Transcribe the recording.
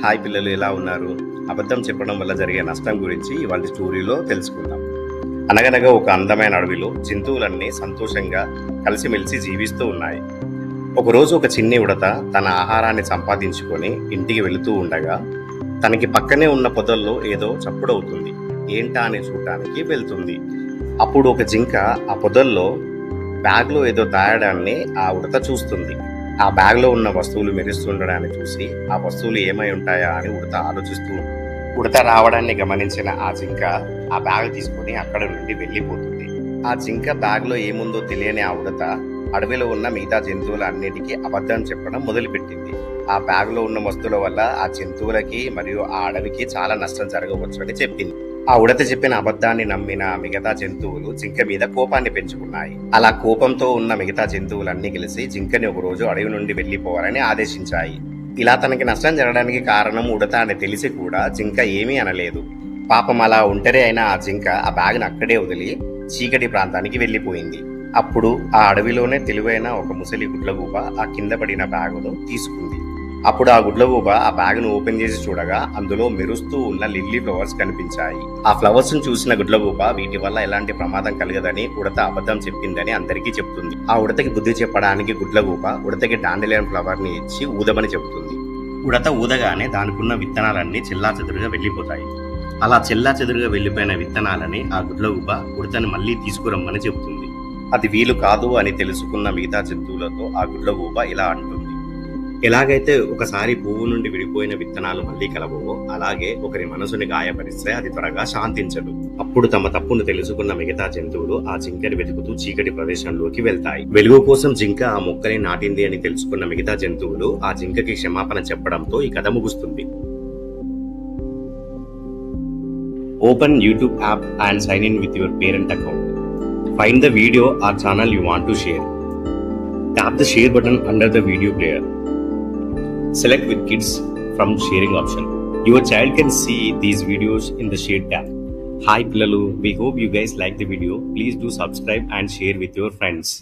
Hi పిల్లలు, ఎలా ఉన్నారు? అబద్ధం చెప్పడం వల్ల జరిగే నష్టం గురించి ఇవాళ స్టోరీలో తెలుసుకుందాం. అనగనగా ఒక అందమైన అడవిలో జంతువులన్నీ సంతోషంగా కలిసిమెలిసి జీవిస్తూ ఉన్నాయి. ఒకరోజు ఒక చిన్ని ఉడత తన ఆహారాన్ని సంపాదించుకొని ఇంటికి వెళుతూ ఉండగా తనకి పక్కనే ఉన్న పొదల్లో ఏదో చప్పుడవుతుంది. ఏంటా అని చూడటానికి వెళ్తుంది. అప్పుడు ఒక జింక ఆ పొదల్లో బ్యాగ్లో ఏదో దాయడాన్ని ఆ ఉడత చూస్తుంది. ఆ బ్యాగ్లో ఉన్న వస్తువులు మెరుస్తుండడాన్ని చూసి ఆ వస్తువులు ఏమై ఉంటాయా అని ఉడత రావడాన్ని గమనించిన ఆ జింక ఆ బ్యాగ్ తీసుకొని అక్కడ నుండి వెళ్ళిపోతుంది. ఆ జింక బ్యాగ్లో ఏముందో తెలియని ఆ ఉడత అడవిలో ఉన్న మిగతా జంతువుల అన్నిటికీ అబద్ధం చెప్పడం మొదలుపెట్టింది. ఆ బ్యాగ్లో ఉన్న వస్తువుల వల్ల ఆ జంతువులకి మరియు ఆ అడవికి చాలా నష్టం జరగవచ్చు అని చెప్పింది. ఆ ఉడత చెప్పిన అబద్ధాన్ని నమ్మిన మిగతా జంతువులు జింక మీద కోపాన్ని పెంచుకున్నాయి. అలా కోపంతో ఉన్న మిగతా జంతువులన్నీ కలిసి జింకని ఒక రోజు అడవి నుండి వెళ్లిపోవాలని ఆదేశించాయి. ఇలా తనకి నష్టం జరగడానికి కారణం ఉడత అని తెలిసి కూడా జింక ఏమీ అనలేదు. పాపం అలా ఒంటరి అయిన ఆ జింక ఆ బ్యాగ్ను అక్కడే వదిలి చీకటి ప్రాంతానికి వెళ్లిపోయింది. అప్పుడు ఆ అడవిలోనే తెలివైన ఒక ముసలి గుడ్లగూబ ఆ కింద పడిన బ్యాగును తీసుకుంది. అప్పుడు ఆ గుడ్లగూబ ఆ బ్యాగ్ను ఓపెన్ చేసి చూడగా అందులో మెరుస్తూ ఉన్న లిల్లీ ఫ్లవర్స్ కనిపించాయి. ఆ ఫ్లవర్స్ ను చూసిన గుడ్లగూబ వీటి వల్ల ఎలాంటి ప్రమాదం కలగదని ఉడత అబద్ధం చెప్పిందని అందరికీ చెప్తుంది. ఆ ఉడతకి బుద్ధి చెప్పడానికి గుడ్లగూబ ఉడతకి డాండెలియన్ ఫ్లవర్ ని ఇచ్చి ఊదమని చెబుతుంది. ఉడత ఊదగానే దానికున్న విత్తనాలన్నీ చెల్లాచెదురుగా వెళ్లిపోతాయి. అలా చెల్లాచెదురుగా వెళ్లిపోయిన విత్తనాలని ఆ గుడ్లగూబ ఉడతని మళ్లీ తీసుకురమ్మని చెబుతుంది. అది వీలు కాదు అని తెలుసుకున్న మిగతా జంతువులతో ఆ గుడ్లగూబ ఇలా అంటుంది: ఎలాగైతే ఒకసారి పువ్వు నుండి విడిపోయిన విత్తనాలు మళ్లీ కలవో, అలాగే ఒకరి మనసుని గాయపరిస్తే అది త్వరగా శాంతించదు. అప్పుడు తమ తప్పును తెలుసుకున్న మిగతా జంతువులు ఆ జింకని వెతుకుతూ చీకటి ప్రదేశంలోకి వెళ్తాయి. వెలుగు కోసం జింక ఆ మొక్కని నాటింది అని తెలుసుకున్న మిగతా జంతువులు ఆ జింకకి క్షమాపణ చెప్పడంతో ఈ కథ ముగుస్తుంది. Open YouTube app and sign in with your parent account. Find the video or channel you want to share. Tap the share button under the video player. Select with kids from sharing option. Your child can see these videos in the share tab. Hi Pillalu, we hope you guys like the video. Please do subscribe and share with your friends.